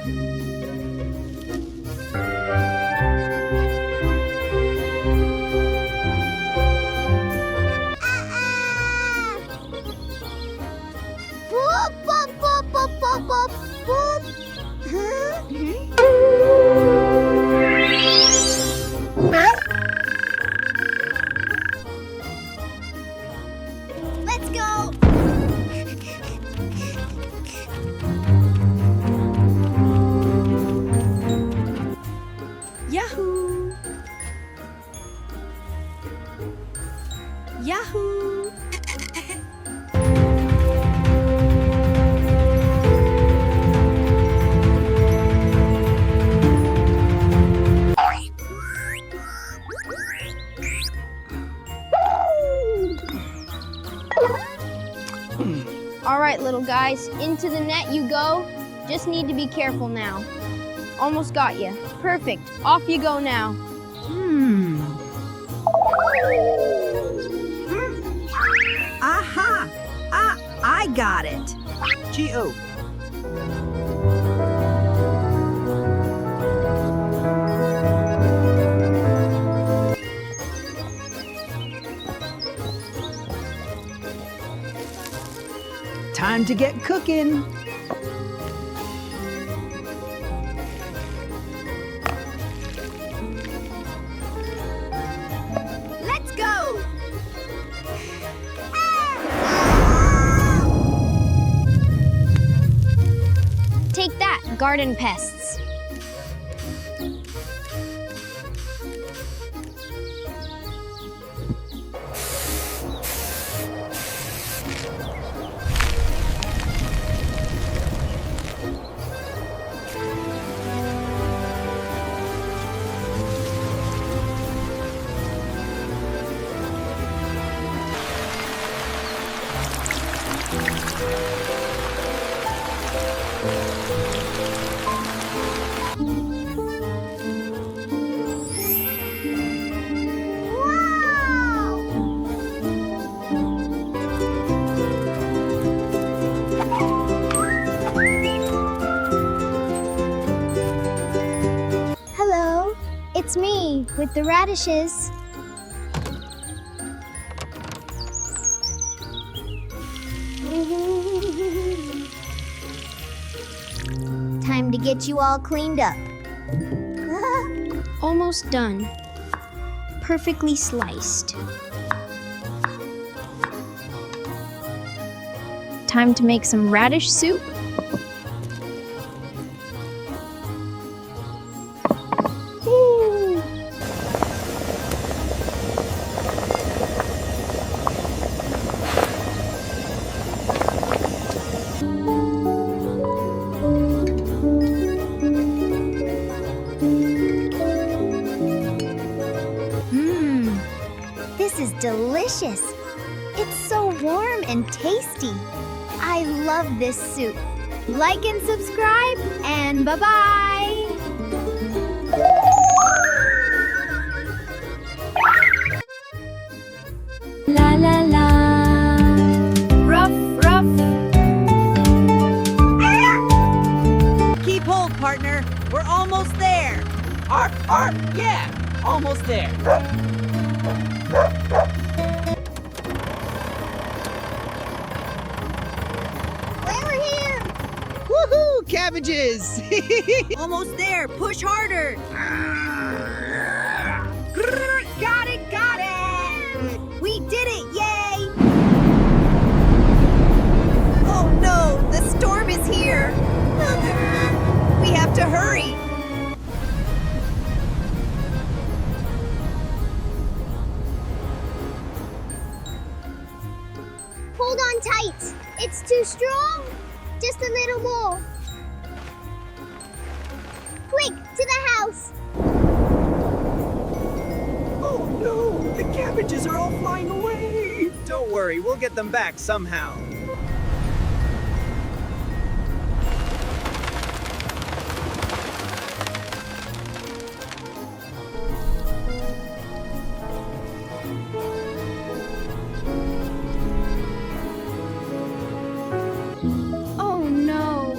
Boop, boop, boop, boop, boop, boop, boop. Huh? Let's go. Yahoo! Yahoo! All right, little guys, into the net you go. Just need to be careful now. Almost got you. Perfect. Off you go now. Aha! I got it. G.O. Time to get cooking. Let's go! Take that, garden pests. Hello, it's me with the radishes. Time to get you all cleaned up. Almost done. Perfectly sliced. Time to make some radish soup. Ooh. This is delicious. It's so warm and tasty. I love this soup. Like and subscribe, and bye-bye. La la la. Ruff, ruff. Keep hold, partner. We're almost there. Arf, arf, yeah, almost there. We're here. Woohoo, cabbages! Almost there. Push harder. Got it, got it. We did it, yay. Oh no, the storm is here. We have to hurry. Hold on tight. It's too strong. Just a little more. Quick, to the house. Oh no, the cabbages are all flying away. Don't worry, we'll get them back somehow. Oh no.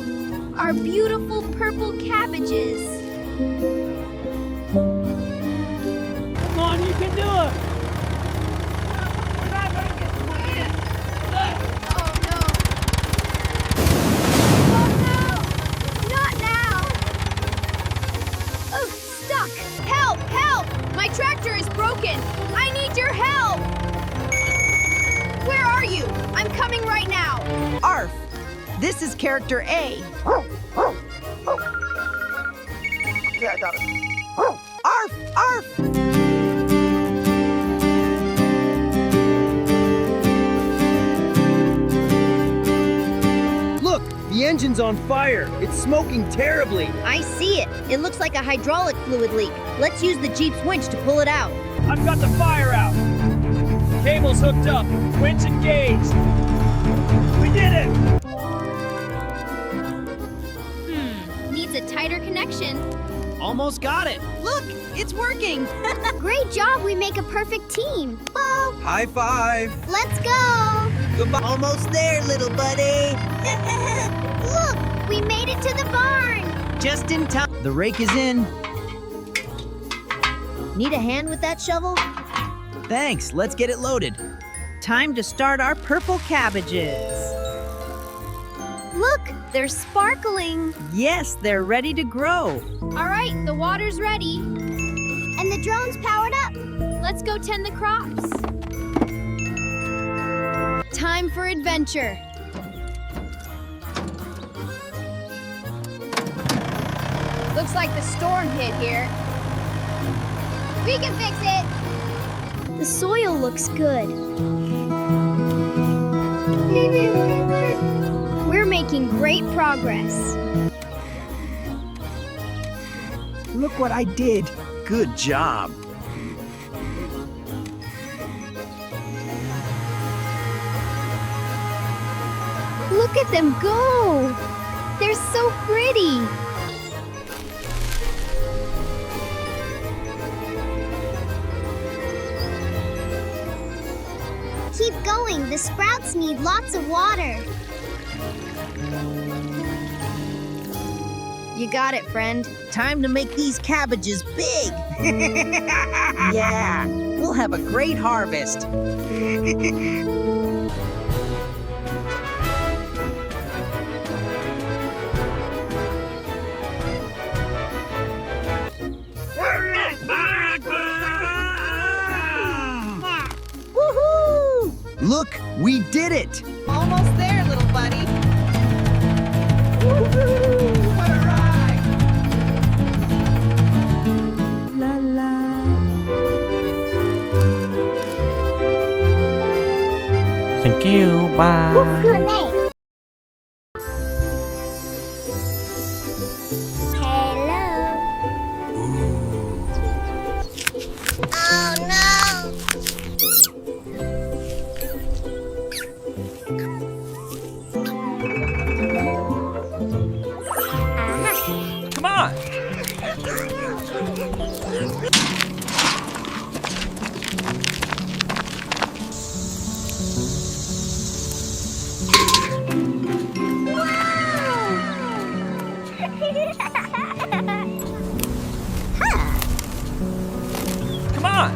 Our our beautiful purple cabbages. Come on, you can do it! Not now! Oh, stuck! Help! Help! My tractor is broken! I need your help! Where are you? I'm coming right now! Arf! This is character A. Yeah, I got it. Arf! Arf! Look, the engine's on fire. It's smoking terribly. I see it. It looks like a hydraulic fluid leak. Let's use the Jeep's winch to pull it out. I've got the fire out. Cable's hooked up. Winch engaged. We did it! Needs a tighter connection. Almost got it. Look, it's working. Great job, we make a perfect team. Oh, High five. let's go. Goodbye. Almost there, little buddy. Look, we made it to the barn. Just in time. The rake is in. Need a hand with that shovel? Thanks. Let's get it loaded. Time to start our purple cabbages. Look, they're sparkling. Yes, they're ready to grow. All right, the water's ready. And the drone's powered up. Let's go tend the crops. Time for adventure. Looks like the storm hit here. We can fix it. The soil looks good. We're making great progress. Look what I did. Good job. Look at them go. They're so pretty. Keep going. The sprouts need lots of water. You got it, friend. Time to make these cabbages big. Yeah, we'll have a great harvest. Woohoo! Look, we did it. Almost there, little buddy. What a ride! La la. Thank you, bye. Hello. Oh no. Come on! Come on!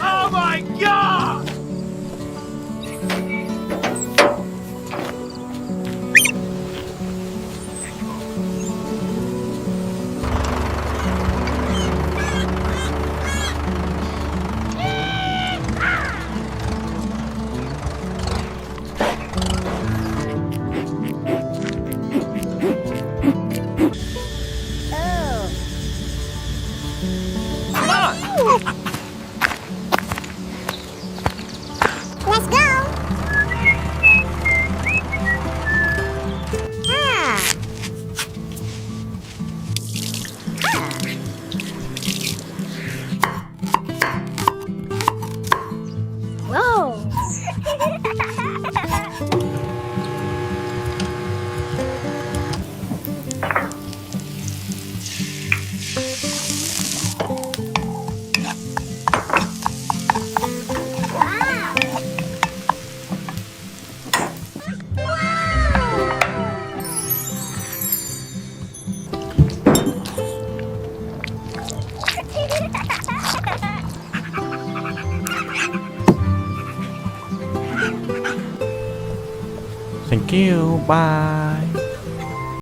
Oh my God! you. Bye.